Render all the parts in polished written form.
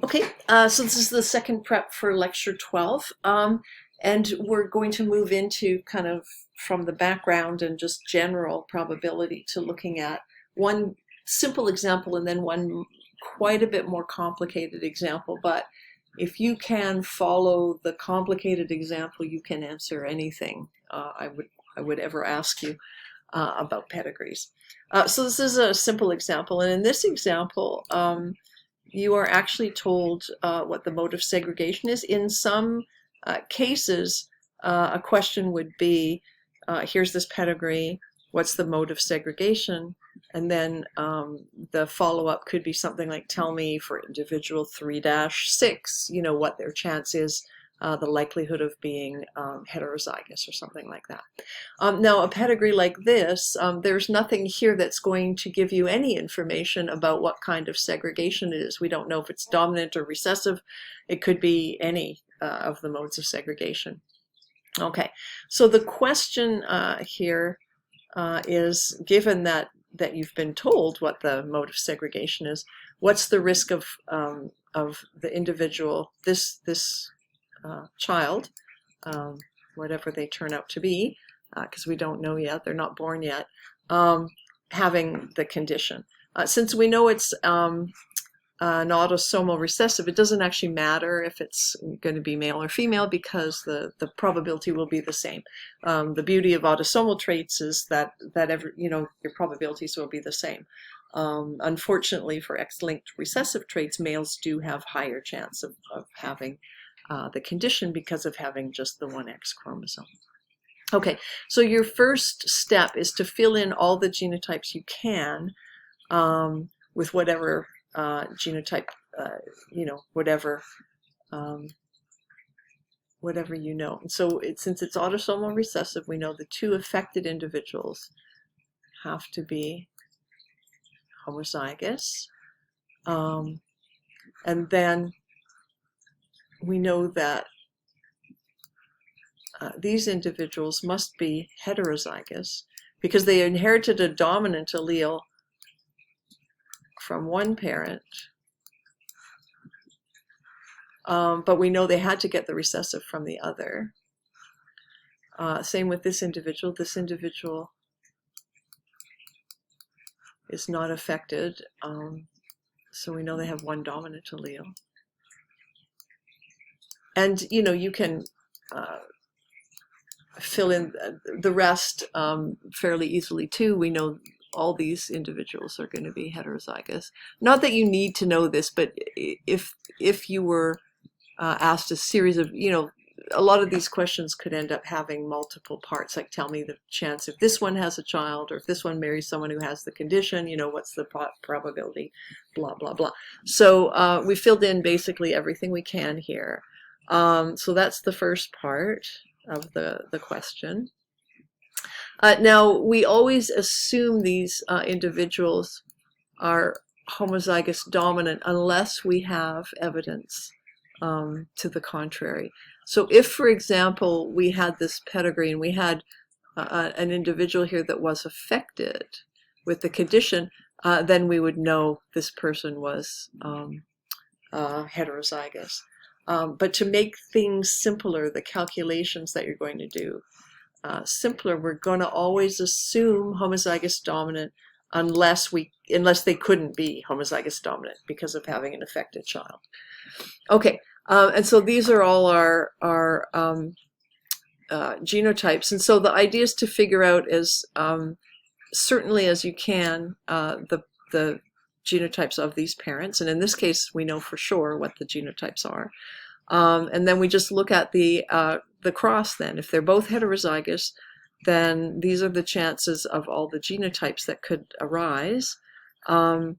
Okay, so this is the second prep for lecture 12, and we're going to move into kind of from the background and just general probability to looking at one simple example and then one quite a bit more complicated example. But if you can follow the complicated example, you can answer anything I would ever ask you about pedigrees. So this is a simple example, and in this example, you are actually told what the mode of segregation is. In some cases, a question would be, here's this pedigree, what's the mode of segregation? And then the follow-up could be something like, tell me for individual 3-6, what their chance is, the likelihood of being heterozygous or something like that. Now, a pedigree like this, there's nothing here that's going to give you any information about what kind of segregation it is. We don't know if it's dominant or recessive. It could be any of the modes of segregation. Okay, so the question here is, given that you've been told what the mode of segregation is, what's the risk of the individual, this child, whatever they turn out to be, because we don't know yet, they're not born yet, having the condition. Since we know it's an autosomal recessive, it doesn't actually matter if it's going to be male or female because the probability will be the same. The beauty of autosomal traits is that your probabilities will be the same. Unfortunately, for X-linked recessive traits, males do have higher chance of having the condition because of having just the one X chromosome. Okay, so your first step is to fill in all the genotypes you can with whatever genotype, whatever you know. And so since it's autosomal recessive, we know the two affected individuals have to be homozygous. And then we know that these individuals must be heterozygous because they inherited a dominant allele from one parent, but we know they had to get the recessive from the other. Same with this individual. This individual is not affected, so we know they have one dominant allele. And you can fill in the rest fairly easily too. We know all these individuals are going to be heterozygous. Not that you need to know this, but if you were asked a series of, a lot of these questions could end up having multiple parts, like tell me the chance if this one has a child, or if this one marries someone who has the condition, what's the probability, blah, blah, blah. So we filled in basically everything we can here. So that's the first part of the question. Now, we always assume these individuals are homozygous dominant unless we have evidence to the contrary. So if, for example, we had this pedigree and we had an individual here that was affected with the condition, then we would know this person was heterozygous. But to make things simpler, the calculations that you're going to do simpler, we're going to always assume homozygous dominant unless they couldn't be homozygous dominant because of having an affected child. Okay, and so these are all our genotypes, and so the idea is to figure out as certainly as you can the genotypes of these parents, and in this case we know for sure what the genotypes are, and then we just look at the cross. Then if they're both heterozygous, then these are the chances of all the genotypes that could arise, and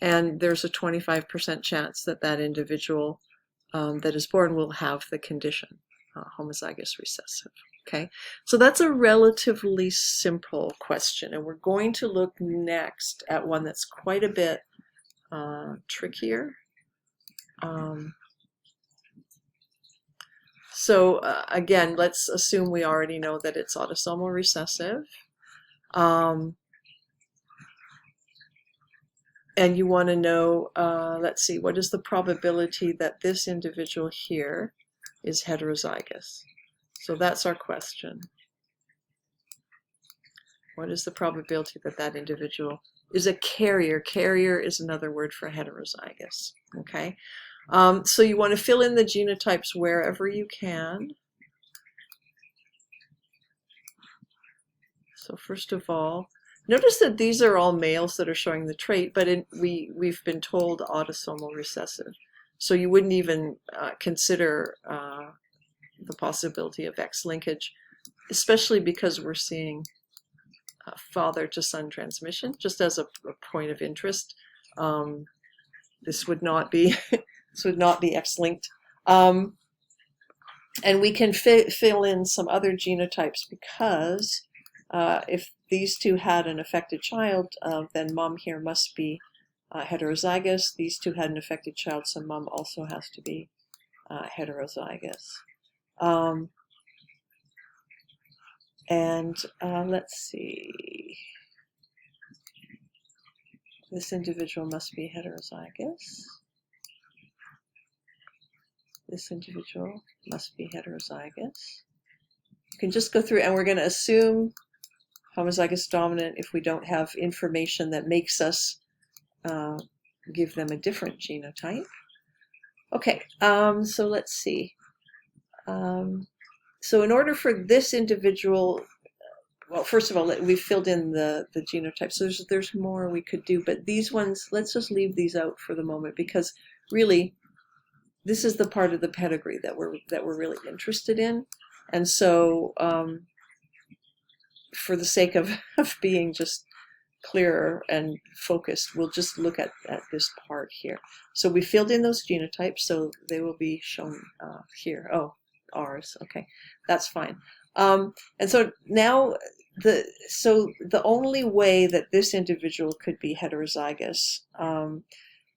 there's a 25% chance that that individual that is born will have the condition, homozygous recessive. Okay, so that's a relatively simple question, and we're going to look next at one that's quite a bit trickier. So again, let's assume we already know that it's autosomal recessive. And And you want to know, let's see, what is the probability that this individual here is heterozygous? So that's our question. What is the probability that that individual is a carrier? Carrier is another word for heterozygous, okay? So you want to fill in the genotypes wherever you can. So first of all, notice that these are all males that are showing the trait, but we've been told autosomal recessive. So you wouldn't even consider the possibility of X linkage, especially because we're seeing father to son transmission. Just as a point of interest, this would not be this would not be X-linked. And we can fill in some other genotypes because if these two had an affected child, then mom here must be heterozygous. These two had an affected child, so mom also has to be heterozygous. And let's see. This individual must be heterozygous. This individual must be heterozygous. You can just go through, and we're going to assume homozygous dominant if we don't have information that makes us give them a different genotype. Okay, so let's see. So in order for this individual, well, first of all, we've filled in the genotype. So there's more we could do, but these ones, let's just leave these out for the moment because really, this is the part of the pedigree that we're really interested in. And so, for the sake of being just clearer and focused, we'll just look at this part here. So we filled in those genotypes, so they will be shown here. Oh, ours. Okay, that's fine. And so now the only way that this individual could be heterozygous,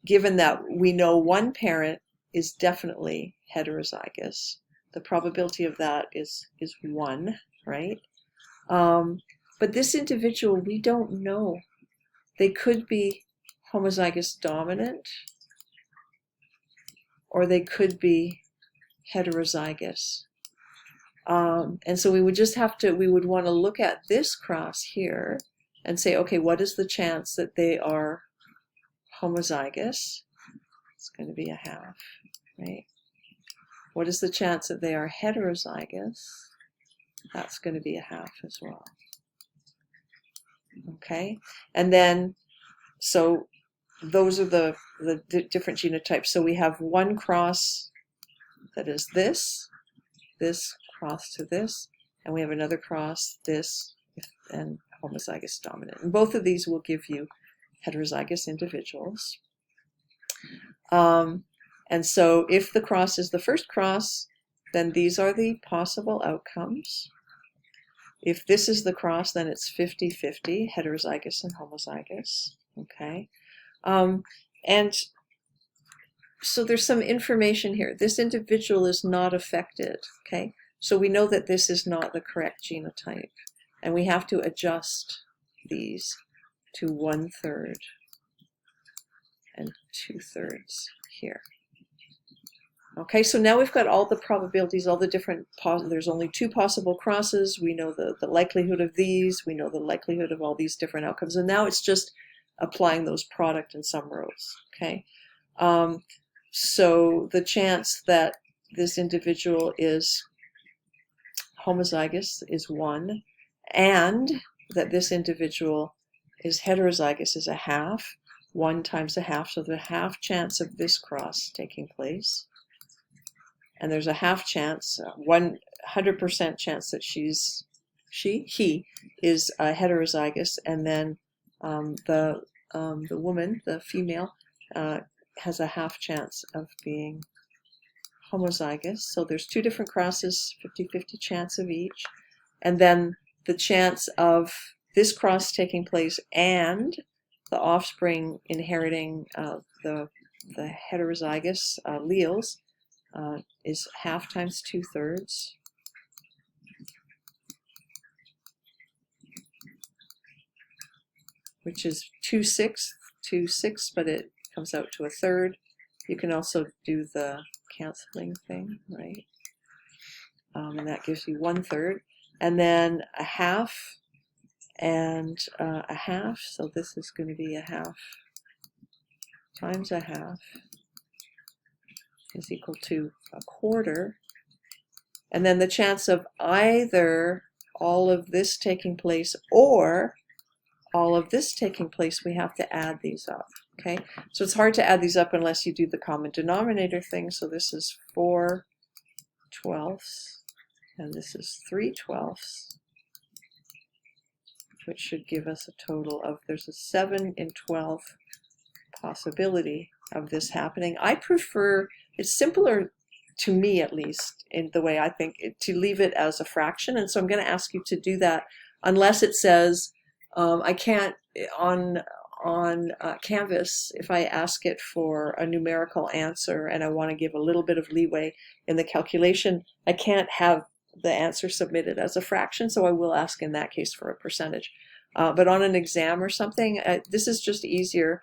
given that we know one parent is definitely heterozygous, the probability of that is 1, right? But this individual, we don't know. They could be homozygous dominant, or they could be heterozygous. And so we would just have to, we would want to look at this cross here and say, okay, what is the chance that they are homozygous? It's going to be a half, right? What is the chance that they are heterozygous? That's going to be a half as well. Okay, and then, so those are the different genotypes. So we have one cross that is this cross to this, and we have another cross, this, and homozygous dominant. And both of these will give you heterozygous individuals. And so if the cross is the first cross, then these are the possible outcomes. If this is the cross, then it's 50-50, heterozygous and homozygous, okay? And so there's some information here. This individual is not affected, okay? So we know that this is not the correct genotype, and we have to adjust these to 1/3 and 2/3 here. Okay, so now we've got all the probabilities, all the different, there's only 2 possible crosses. We know the likelihood of these. We know the likelihood of all these different outcomes. And now it's just applying those product and sum rows, okay? So the chance that this individual is homozygous is 1, and that this individual is heterozygous is a half. 1 times a half, so the half chance of this cross taking place. And there's a half chance, 100% chance that he is heterozygous, and then the woman, the female, has a half chance of being homozygous. So there's 2 different crosses, 50-50 chance of each, and then the chance of this cross taking place and the offspring inheriting the heterozygous alleles is half times 2/3. Which is 2/6 2/6, but it comes out to 1/3. You can also do the canceling thing, right? And that gives you 1/3. And then a half and a half. So this is going to be a half times a half is equal to 1/4. And then the chance of either all of this taking place or all of this taking place, we have to add these up. Okay, so it's hard to add these up unless you do the common denominator thing. So this is 4/12 and this is 3/12, which should give us a total of, there's a 7 in 12 possibility of this happening. I prefer, it's simpler to me at least, in the way I think, to leave it as a fraction. And so I'm going to ask you to do that unless it says, I can't, on Canvas, if I ask it for a numerical answer and I want to give a little bit of leeway in the calculation, I can't have the answer submitted as a fraction, so I will ask in that case for a percentage. But on an exam or something, this is just easier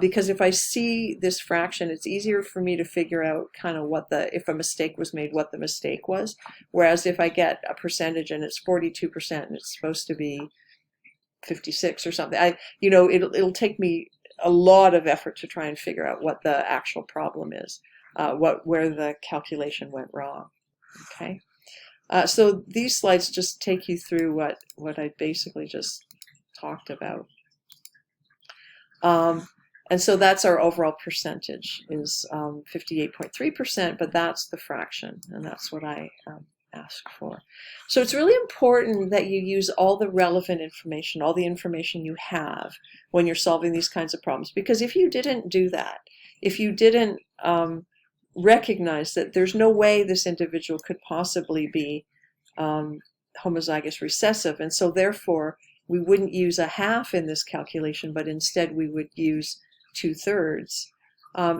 because if I see this fraction, it's easier for me to figure out kind of what if a mistake was made, what the mistake was. Whereas if I get a percentage and it's 42% and it's supposed to be 56 or something, it'll take me a lot of effort to try and figure out what the actual problem is, where the calculation went wrong. Okay. So these slides just take you through what I basically just talked about. And so that's our overall percentage is 58.3%, but that's the fraction, and that's what I ask for. So it's really important that you use all the relevant information, all the information you have when you're solving these kinds of problems, because if you didn't do that, if you didn't recognize that there's no way this individual could possibly be homozygous recessive, and so therefore we wouldn't use a half in this calculation, but instead we would use 2/3,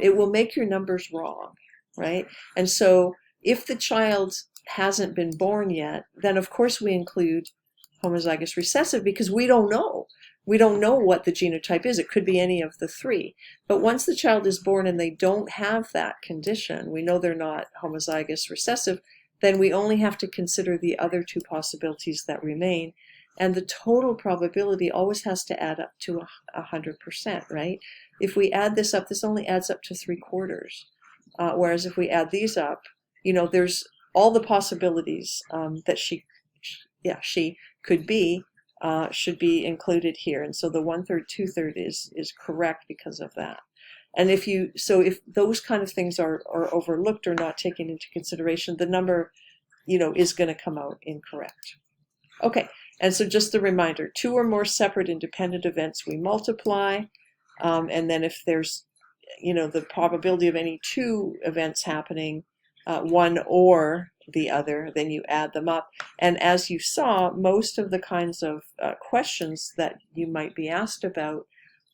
it will make your numbers wrong, right? And so if the child hasn't been born yet, then of course we include homozygous recessive because we don't know. We don't know what the genotype is. It could be any of the three. But once the child is born and they don't have that condition, we know they're not homozygous recessive, then we only have to consider the other two possibilities that remain. And the total probability always has to add up to 100%, right? If we add this up, this only adds up to 3/4. Whereas if we add these up, there's all the possibilities that she could be, should be included here. And so the 1/3, 2/3 is correct because of that. And if those kind of things are overlooked or not taken into consideration, the number, is going to come out incorrect. Okay, and so just a reminder, 2 or more separate independent events we multiply, and then if there's, the probability of any 2 events happening, one or the other, then you add them up. And as you saw, most of the kinds of questions that you might be asked about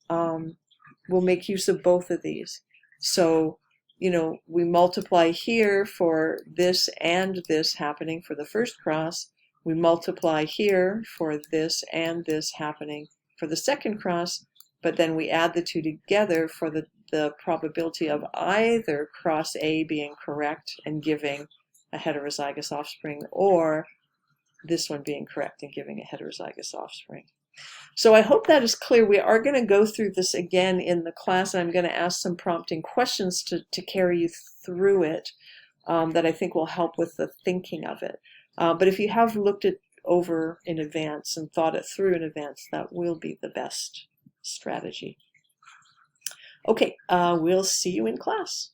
will make use of both of these. So, we multiply here for this and this happening for the first cross. We multiply here for this and this happening for the second cross, but then we add the two together for the probability of either cross A being correct and giving a heterozygous offspring, or this one being correct and giving a heterozygous offspring. So I hope that is clear. We are going to go through this again in the class, and I'm going to ask some prompting questions to carry you through it that I think will help with the thinking of it. But if you have looked it over in advance and thought it through in advance, that will be the best strategy. Okay, we'll see you in class.